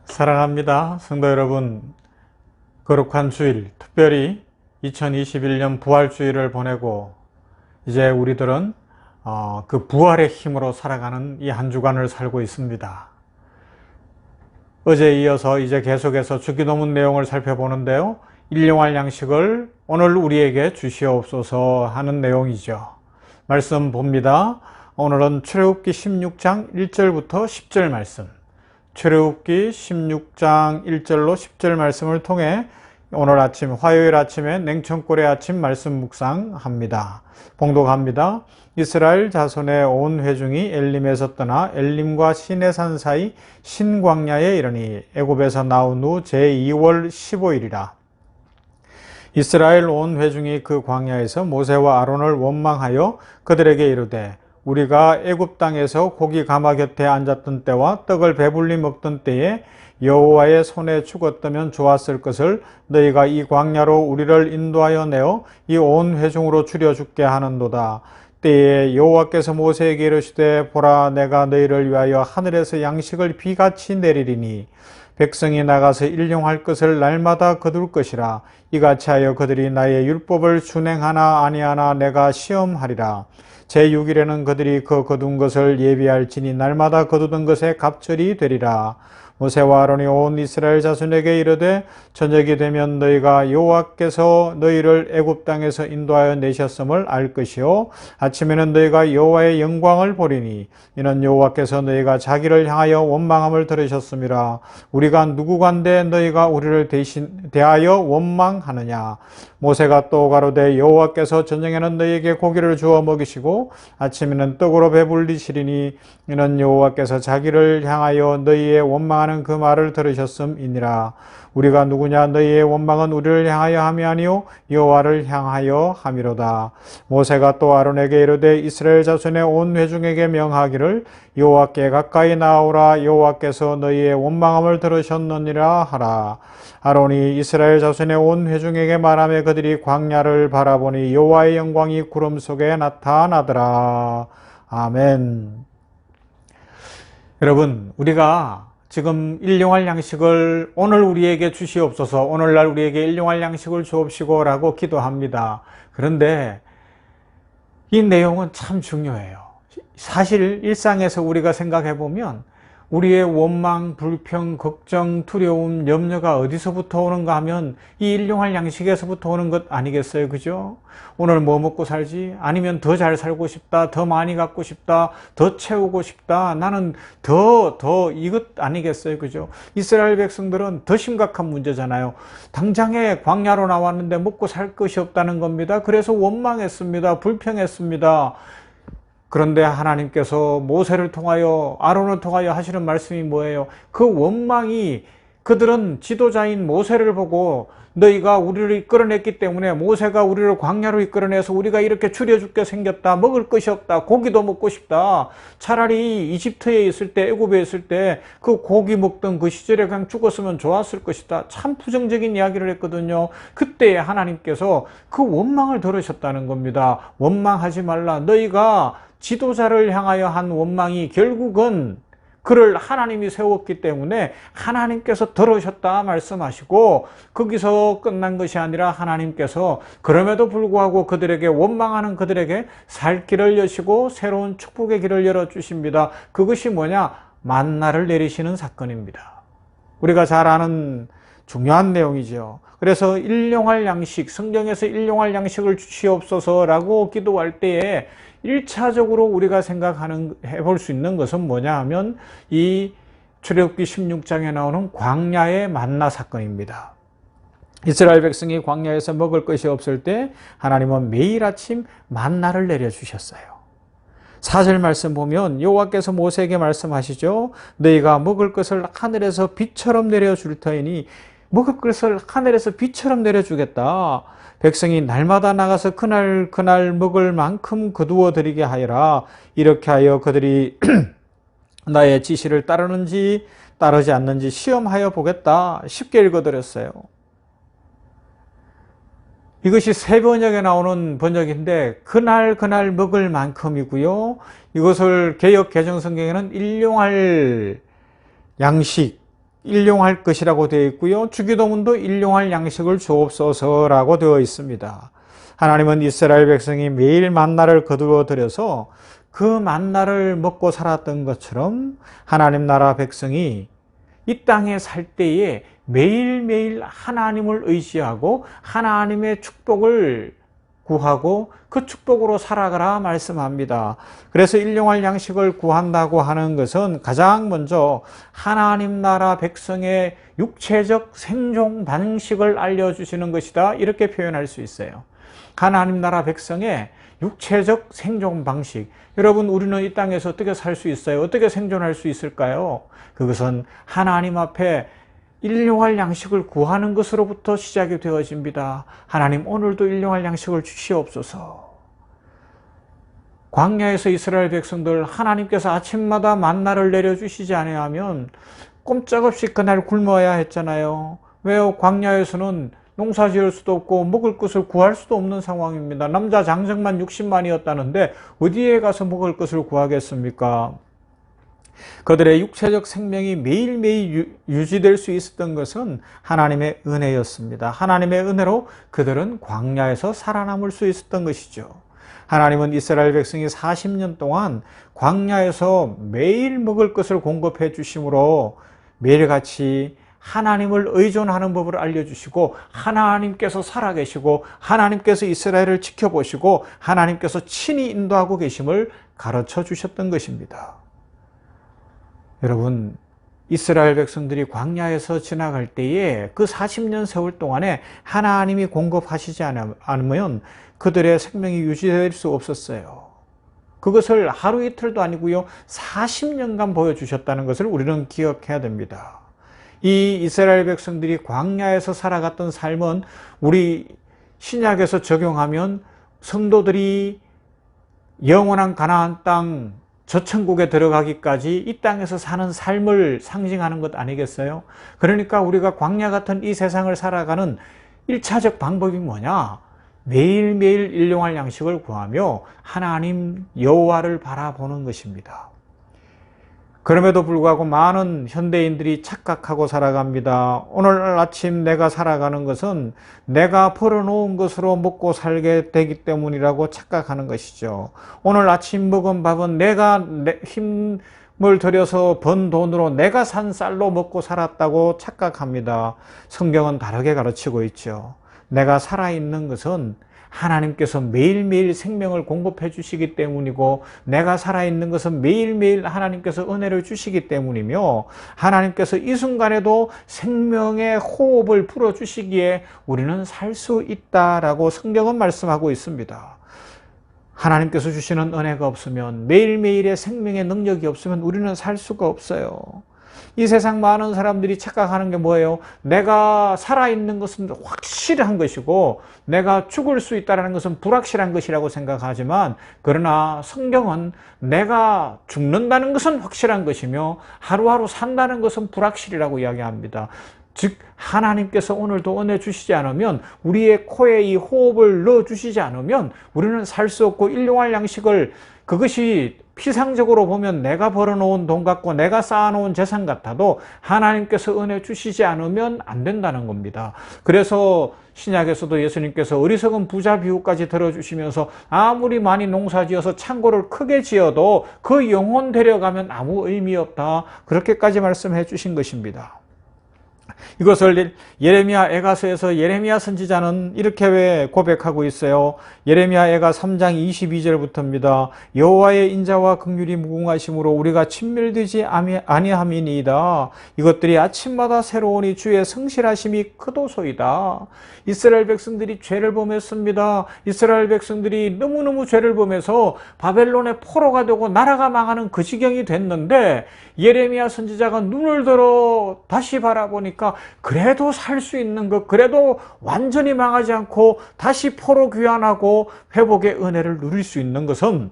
사랑합니다. 성도 여러분, 거룩한 주일, 특별히 2021년 부활주일을 보내고 이제 우리들은 그 부활의 힘으로 살아가는 이 한 주간을 살고 있습니다. 어제에 이어서 이제 계속해서 주기도문 내용을 살펴보는데요. 일용할 양식을 오늘 우리에게 주시옵소서 하는 내용이죠. 말씀 봅니다. 오늘은 출애굽기 16장 1절부터 10절 말씀, 출애굽기 16장 1절로 10절 말씀을 통해 오늘 아침 화요일 아침에 냉천골의 아침 말씀 묵상합니다. 봉독합니다. 이스라엘 자손의 온 회중이 엘림에서 떠나 엘림과 시내산 사이 신광야에 이르니 애굽에서 나온 후 제2월 15일이라. 이스라엘 온 회중이 그 광야에서 모세와 아론을 원망하여 그들에게 이르되 우리가 애굽 땅에서 고기 가마 곁에 앉았던 때와 떡을 배불리 먹던 때에 여호와의 손에 죽었다면 좋았을 것을 너희가 이 광야로 우리를 인도하여 내어 이 온 회중으로 줄여 죽게 하는도다. 때에 여호와께서 모세에게 이르시되 보라, 내가 너희를 위하여 하늘에서 양식을 비같이 내리리니 백성이 나가서 일용할 것을 날마다 거둘 것이라. 이같이 하여 그들이 나의 율법을 준행하나 아니하나 내가 시험하리라. 제6일에는 그들이 그 거둔 것을 예비할지니 날마다 거두던 것에 갑절이 되리라. 모세와 아론이 온 이스라엘 자손에게 이르되 저녁이 되면 너희가 여호와께서 너희를 애굽 땅에서 인도하여 내셨음을 알 것이요 아침에는 너희가 여호와의 영광을 보리니 이는 여호와께서 너희가 자기를 향하여 원망함을 들으셨음이라. 우리가 누구간데 너희가 우리를 대하여 원망하느냐. 모세가 또 가로되 여호와께서 저녁에는 너희에게 고기를 주어 먹이시고 아침에는 떡으로 배불리시리니 이는 여호와께서 자기를 향하여 너희의 원망하는 그 말을 들으셨음이니라. 우리가 누구냐. 너희의 원망은 우리를 향하여 함이 아니요 여호와를 향하여 함이로다. 모세가 또 아론에게 이르되 이스라엘 자손의 온 회중에게 명하기를 여호와께 가까이 나오라. 여호와께서 너희의 원망함을 들으셨느니라 하라. 아론이 이스라엘 자손의 온 회중에게 말하며 그들이 광야를 바라보니 여호와의 영광이 구름 속에 나타나더라. 아멘. 여러분, 우리가 지금 일용할 양식을 오늘 우리에게 주시옵소서, 오늘날 우리에게 일용할 양식을 주옵시고 라고 기도합니다. 그런데 이 내용은 참 중요해요. 사실 일상에서 우리가 생각해 보면 우리의 원망, 불평, 걱정, 두려움, 염려가 어디서부터 오는가 하면 이 일용할 양식에서부터 오는 것 아니겠어요? 그죠? 오늘 뭐 먹고 살지? 아니면 더 잘 살고 싶다, 더 많이 갖고 싶다, 더 채우고 싶다, 나는 더 이것 아니겠어요? 그죠? 이스라엘 백성들은 더 심각한 문제잖아요. 당장에 광야로 나왔는데 먹고 살 것이 없다는 겁니다. 그래서 원망했습니다. 불평했습니다. 그런데 하나님께서 모세를 통하여 아론을 통하여 하시는 말씀이 뭐예요? 그 원망이, 그들은 지도자인 모세를 보고 너희가 우리를 이끌어냈기 때문에, 모세가 우리를 광야로 이끌어내서 우리가 이렇게 줄여 죽게 생겼다, 먹을 것이 없다, 고기도 먹고 싶다, 차라리 이집트에 있을 때, 애굽에 있을 때 그 고기 먹던 그 시절에 그냥 죽었으면 좋았을 것이다, 참 부정적인 이야기를 했거든요. 그때 하나님께서 그 원망을 들으셨다는 겁니다. 원망하지 말라. 너희가 지도자를 향하여 한 원망이 결국은 그를 하나님이 세웠기 때문에 하나님께서 들으셨다 말씀하시고, 거기서 끝난 것이 아니라 하나님께서 그럼에도 불구하고 그들에게, 원망하는 그들에게 살 길을 여시고 새로운 축복의 길을 열어주십니다. 그것이 뭐냐? 만나를 내리시는 사건입니다. 우리가 잘 아는 중요한 내용이죠. 그래서 일용할 양식, 성경에서 일용할 양식을 주시옵소서라고 기도할 때에 1차적으로 우리가 해볼 수 있는 것은 뭐냐 하면 이 출애굽기 16장에 나오는 광야의 만나 사건입니다. 이스라엘 백성이 광야에서 먹을 것이 없을 때 하나님은 매일 아침 만나를 내려주셨어요. 4절 말씀 보면 여호와께서 모세에게 말씀하시죠. 너희가 먹을 것을 하늘에서 비처럼 내려줄 터이니, 먹을 것을 하늘에서 비처럼 내려주겠다. 백성이 날마다 나가서 그날 먹을 만큼 거두어 드리게 하여라. 이렇게 하여 그들이 나의 지시를 따르는지 따르지 않는지 시험하여 보겠다. 쉽게 읽어드렸어요. 이것이 세 번역에 나오는 번역인데 그날 먹을 만큼이고요. 이것을 개역 개정 성경에는 일용할 양식, 일용할 것이라고 되어 있고요. 주기도문도 일용할 양식을 주옵소서라고 되어 있습니다. 하나님은 이스라엘 백성이 매일 만나를 거두어 들여서 그 만나를 먹고 살았던 것처럼 하나님 나라 백성이 이 땅에 살 때에 매일매일 하나님을 의지하고 하나님의 축복을 구하고 그 축복으로 살아가라 말씀합니다. 그래서 일용할 양식을 구한다고 하는 것은 가장 먼저 하나님 나라 백성의 육체적 생존 방식을 알려주시는 것이다, 이렇게 표현할 수 있어요. 하나님 나라 백성의 육체적 생존 방식. 여러분, 우리는 이 땅에서 어떻게 살 수 있어요? 어떻게 생존할 수 있을까요? 그것은 하나님 앞에 일용할 양식을 구하는 것으로부터 시작이 되어집니다. 하나님, 오늘도 일용할 양식을 주시옵소서. 광야에서 이스라엘 백성들, 하나님께서 아침마다 만나를 내려주시지 아니하면 꼼짝없이 그날 굶어야 했잖아요. 왜요? 광야에서는 농사 지을 수도 없고 먹을 것을 구할 수도 없는 상황입니다. 남자 장정만 60만이었다는데 어디에 가서 먹을 것을 구하겠습니까? 그들의 육체적 생명이 매일매일 유지될 수 있었던 것은 하나님의 은혜였습니다. 하나님의 은혜로 그들은 광야에서 살아남을 수 있었던 것이죠. 하나님은 이스라엘 백성이 40년 동안 광야에서 매일 먹을 것을 공급해 주심으로 매일같이 하나님을 의존하는 법을 알려주시고, 하나님께서 살아계시고 하나님께서 이스라엘을 지켜보시고 하나님께서 친히 인도하고 계심을 가르쳐 주셨던 것입니다. 여러분, 이스라엘 백성들이 광야에서 지나갈 때에 그 40년 세월 동안에 하나님이 공급하시지 않으면 그들의 생명이 유지될 수 없었어요. 그것을 하루 이틀도 아니고요, 40년간 보여주셨다는 것을 우리는 기억해야 됩니다. 이 이스라엘 백성들이 광야에서 살아갔던 삶은 우리 신약에서 적용하면 성도들이 영원한 가나안 땅 저천국에 들어가기까지 이 땅에서 사는 삶을 상징하는 것 아니겠어요? 그러니까 우리가 광야 같은 이 세상을 살아가는 1차적 방법이 뭐냐? 매일매일 일용할 양식을 구하며 하나님 여호와를 바라보는 것입니다. 그럼에도 불구하고 많은 현대인들이 착각하고 살아갑니다. 오늘 아침 내가 살아가는 것은 내가 벌어놓은 것으로 먹고 살게 되기 때문이라고 착각하는 것이죠. 오늘 아침 먹은 밥은 내가 힘을 들여서 번 돈으로 내가 산 쌀로 먹고 살았다고 착각합니다. 성경은 다르게 가르치고 있죠. 내가 살아있는 것은 하나님께서 매일매일 생명을 공급해 주시기 때문이고, 내가 살아있는 것은 매일매일 하나님께서 은혜를 주시기 때문이며, 하나님께서 이 순간에도 생명의 호흡을 불어주시기에 우리는 살 수 있다라고 성경은 말씀하고 있습니다. 하나님께서 주시는 은혜가 없으면, 매일매일의 생명의 능력이 없으면 우리는 살 수가 없어요. 이 세상 많은 사람들이 착각하는 게 뭐예요? 내가 살아있는 것은 확실한 것이고 내가 죽을 수 있다는 것은 불확실한 것이라고 생각하지만, 그러나 성경은 내가 죽는다는 것은 확실한 것이며 하루하루 산다는 것은 불확실이라고 이야기합니다. 즉 하나님께서 오늘도 은혜 주시지 않으면, 우리의 코에 이 호흡을 넣어주시지 않으면 우리는 살 수 없고, 일용할 양식을, 그것이 피상적으로 보면 내가 벌어놓은 돈 같고 내가 쌓아놓은 재산 같아도 하나님께서 은혜 주시지 않으면 안 된다는 겁니다. 그래서 신약에서도 예수님께서 어리석은 부자 비유까지 들어주시면서 아무리 많이 농사지어서 창고를 크게 지어도 그 영혼 데려가면 아무 의미 없다, 그렇게까지 말씀해 주신 것입니다. 이것을 예레미야 애가서에서 예레미야 선지자는 이렇게 고백하고 있어요. 예레미야 애가 3장 22절부터입니다. 여호와의 인자와 긍휼이 무궁하심으로 우리가 친밀되지 아니함이니이다. 이것들이 아침마다 새로우니 주의 성실하심이 크도소이다. 이스라엘 백성들이 죄를 범했습니다. 이스라엘 백성들이 너무너무 죄를 범해서 바벨론의 포로가 되고 나라가 망하는 그 지경이 됐는데, 예레미야 선지자가 눈을 들어 다시 바라보니까 그래도 살 수 있는 것, 그래도 완전히 망하지 않고 다시 포로 귀환하고 회복의 은혜를 누릴 수 있는 것은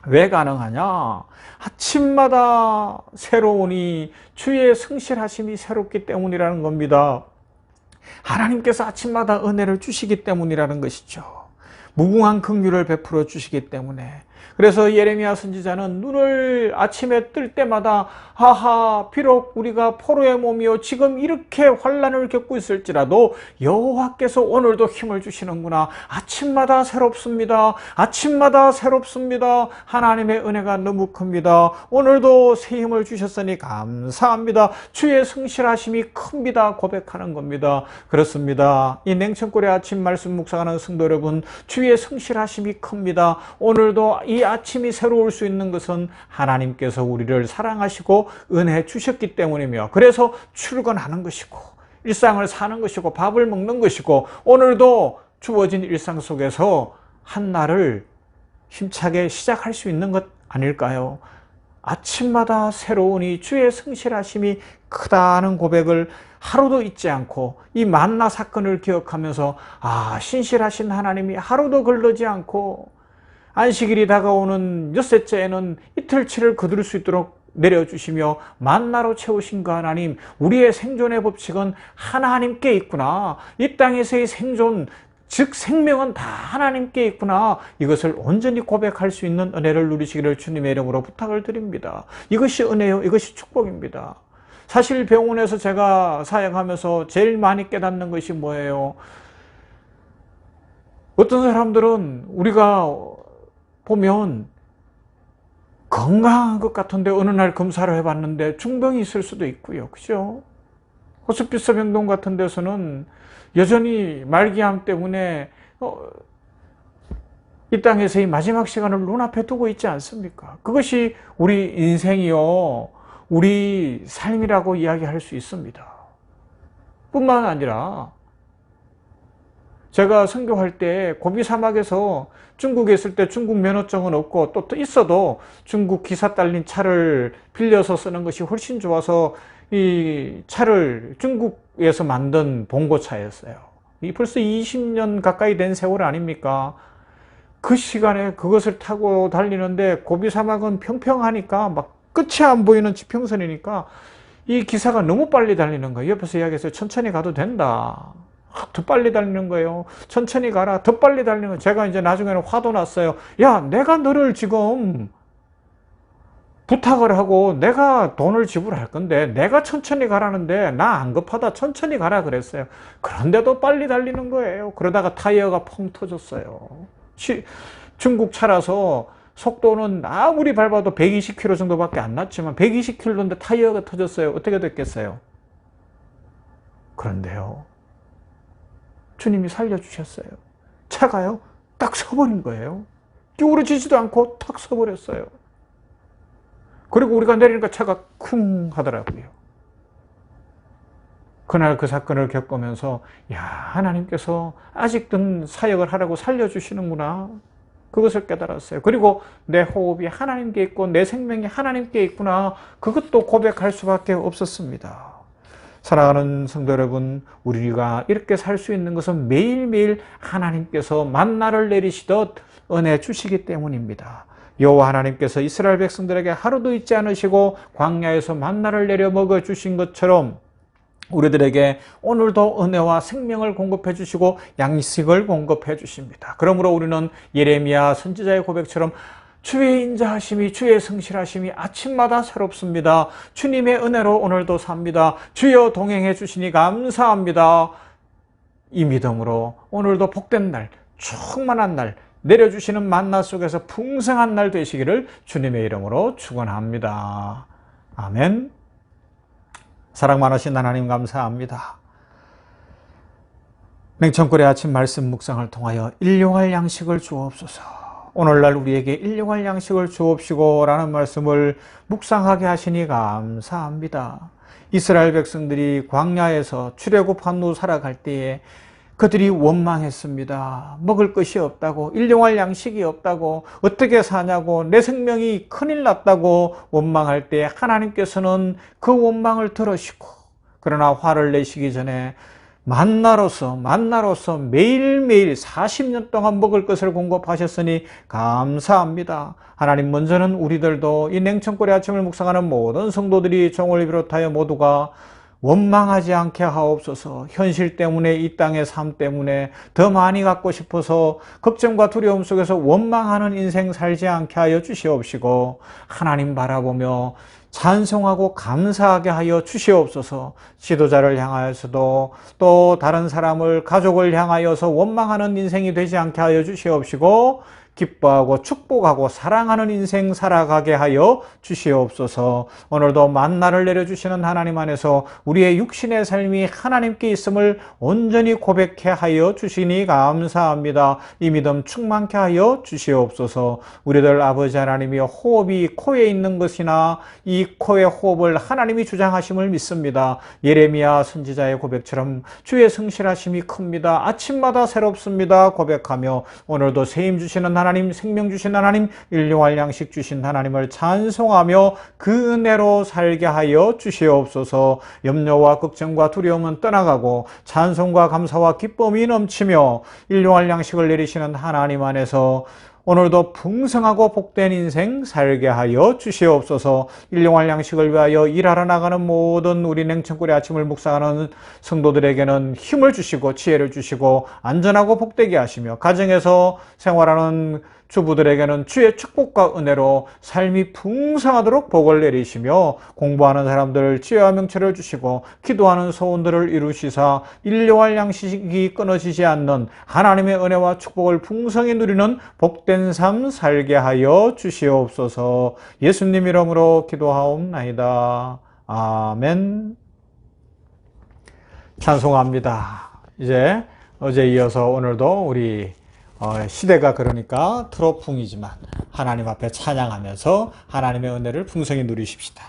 왜 가능하냐? 아침마다 새로우니 주의 성실하심이 새롭기 때문이라는 겁니다. 하나님께서 아침마다 은혜를 주시기 때문이라는 것이죠. 무궁한 긍휼을 베풀어 주시기 때문에, 그래서 예레미야 선지자는 눈을 아침에 뜰 때마다 하하 비록 우리가 포로의 몸이요 지금 이렇게 환난을 겪고 있을지라도 여호와께서 오늘도 힘을 주시는구나. 아침마다 새롭습니다. 아침마다 새롭습니다. 하나님의 은혜가 너무 큽니다. 오늘도 새 힘을 주셨으니 감사합니다. 주의 성실하심이 큽니다. 고백하는 겁니다. 그렇습니다. 이 냉천골의 아침 말씀 묵상하는 성도 여러분, 주의 성실하심이 큽니다. 오늘도 이 아침이 새로울 수 있는 것은 하나님께서 우리를 사랑하시고 은혜 주셨기 때문이며, 그래서 출근하는 것이고 일상을 사는 것이고 밥을 먹는 것이고 오늘도 주어진 일상 속에서 한 날을 힘차게 시작할 수 있는 것 아닐까요? 아침마다 새로우니 주의 성실하심이 크다는 고백을 하루도 잊지 않고 이 만나 사건을 기억하면서 신실하신 하나님이 하루도 걸르지 않고 안식일이 다가오는 엿새째에는 이틀치를 거둘 수 있도록 내려주시며 만나로 채우신 그 하나님, 우리의 생존의 법칙은 하나님께 있구나. 이 땅에서의 생존, 즉 생명은 다 하나님께 있구나. 이것을 온전히 고백할 수 있는 은혜를 누리시기를 주님의 이름으로 부탁을 드립니다. 이것이 은혜요, 이것이 축복입니다. 사실 병원에서 제가 사역하면서 제일 많이 깨닫는 것이 뭐예요? 어떤 사람들은 우리가 보면 건강한 것 같은데 어느 날 검사를 해봤는데 중병이 있을 수도 있고요. 그죠? 호스피스 병동 같은 데서는 여전히 말기암 때문에 이 땅에서의 마지막 시간을 눈앞에 두고 있지 않습니까? 그것이 우리 인생이요, 우리 삶이라고 이야기할 수 있습니다. 뿐만 아니라 제가 선교할 때 고비 사막에서 중국에 있을 때 중국 면허증은 없고 또 있어도 중국 기사 딸린 차를 빌려서 쓰는 것이 훨씬 좋아서 이 차를 중국에서 만든 봉고차였어요. 이 벌써 20년 가까이 된 세월 아닙니까? 그 시간에 그것을 타고 달리는데 고비 사막은 평평하니까 막 끝이 안 보이는 지평선이니까 이 기사가 너무 빨리 달리는 거예요. 옆에서 이야기했어요. 천천히 가도 된다. 더 빨리 달리는 거예요. 천천히 가라. 더 빨리 달리는 거예요. 제가 이제 나중에는 화도 났어요. 야, 내가 너를 지금 부탁을 하고 내가 돈을 지불할 건데 내가 천천히 가라는데 나 안 급하다. 천천히 가라 그랬어요. 그런데도 빨리 달리는 거예요. 그러다가 타이어가 펑 터졌어요. 중국 차라서 속도는 아무리 밟아도 120km 정도밖에 안 났지만 120km인데 타이어가 터졌어요. 어떻게 됐겠어요? 그런데요, 주님이 살려주셨어요. 차가요 딱 서버린 거예요. 기울어지지도 않고 탁 서버렸어요. 그리고 우리가 내리니까 차가 쿵 하더라고요. 그날 그 사건을 겪으면서 하나님께서 아직도 사역을 하라고 살려주시는구나, 그것을 깨달았어요. 그리고 내 호흡이 하나님께 있고 내 생명이 하나님께 있구나, 그것도 고백할 수밖에 없었습니다. 사랑하는 성도 여러분, 우리가 이렇게 살 수 있는 것은 매일매일 하나님께서 만나를 내리시듯 은혜 주시기 때문입니다. 여호와 하나님께서 이스라엘 백성들에게 하루도 잊지 않으시고 광야에서 만나를 내려 먹어 주신 것처럼 우리들에게 오늘도 은혜와 생명을 공급해 주시고 양식을 공급해 주십니다. 그러므로 우리는 예레미야 선지자의 고백처럼 주의 인자하심이, 주의 성실하심이 아침마다 새롭습니다. 주님의 은혜로 오늘도 삽니다. 주여 동행해 주시니 감사합니다. 이 믿음으로 오늘도 복된 날, 충만한 날, 내려주시는 만나 속에서 풍성한 날 되시기를 주님의 이름으로 축원합니다. 아멘. 사랑 많으신 하나님 감사합니다. 냉천골의 아침 말씀 묵상을 통하여 일용할 양식을 주옵소서. 오늘날 우리에게 일용할 양식을 주옵시고 라는 말씀을 묵상하게 하시니 감사합니다. 이스라엘 백성들이 광야에서 출애굽한 후 살아갈 때에 그들이 원망했습니다. 먹을 것이 없다고, 일용할 양식이 없다고, 어떻게 사냐고, 내 생명이 큰일 났다고 원망할 때 하나님께서는 그 원망을 들으시고, 그러나 화를 내시기 전에 만나로서 매일매일 40년 동안 먹을 것을 공급하셨으니 감사합니다. 하나님, 먼저는 우리들도 이 냉천골의 아침을 묵상하는 모든 성도들이 종을 비롯하여 모두가 원망하지 않게 하옵소서. 현실 때문에, 이 땅의 삶 때문에 더 많이 갖고 싶어서 걱정과 두려움 속에서 원망하는 인생 살지 않게 하여 주시옵시고, 하나님 바라보며 찬송하고 감사하게 하여 주시옵소서. 지도자를 향하여서도 또 다른 사람을, 가족을 향하여서 원망하는 인생이 되지 않게 하여 주시옵시고, 기뻐하고 축복하고 사랑하는 인생 살아가게 하여 주시옵소서. 오늘도 만나를 내려주시는 하나님 안에서 우리의 육신의 삶이 하나님께 있음을 온전히 고백해 하여 주시니 감사합니다. 이 믿음 충만케 하여 주시옵소서. 우리들 아버지 하나님이 호흡이 코에 있는 것이나 이 코의 호흡을 하나님이 주장하심을 믿습니다. 예레미야 선지자의 고백처럼 주의 성실하심이 큽니다. 아침마다 새롭습니다. 고백하며 오늘도 세임 주시는 하나님, 생명 주신 하나님, 일용할 양식 주신 하나님을 찬송하며 그 은혜로 살게 하여 주시옵소서. 염려와 걱정과 두려움은 떠나가고 찬송과 감사와 기쁨이 넘치며 일용할 양식을 내리시는 하나님 안에서 오늘도 풍성하고 복된 인생 살게 하여 주시옵소서. 일용할 양식을 위하여 일하러 나가는 모든 우리 냉천골의 아침을 묵상하는 성도들에게는 힘을 주시고 지혜를 주시고 안전하고 복되게 하시며, 가정에서 생활하는 주부들에게는 주의 축복과 은혜로 삶이 풍성하도록 복을 내리시며, 공부하는 사람들 지혜와 명철을 주시고 기도하는 소원들을 이루시사 일용할 양식이 끊어지지 않는 하나님의 은혜와 축복을 풍성히 누리는 복된 삶 살게 하여 주시옵소서. 예수님 이름으로 기도하옵나이다. 아멘. 찬송합니다. 이제 어제 이어서 오늘도 우리 시대가 그러니까 트로풍이지만 하나님 앞에 찬양하면서 하나님의 은혜를 풍성히 누리십시다.